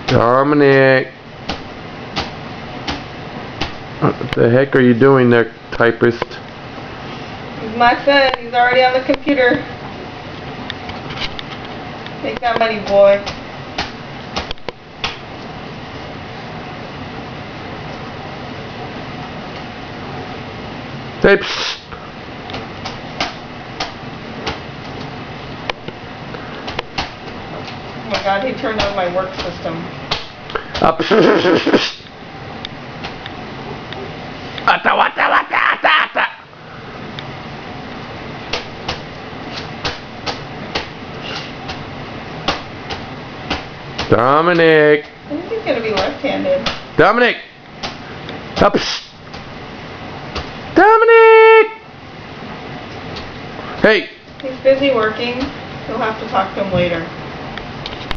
Dominic. What the heck are you doing there, typist? He's my son. He's already on the computer. Take that money, boy. Hey, psst. Oh my God, he turned on my work system. Up. Ata. Dominic. I think he's gonna be left-handed. Dominic. Up. Dominic. Hey. He's busy working. You'll have to talk to him later.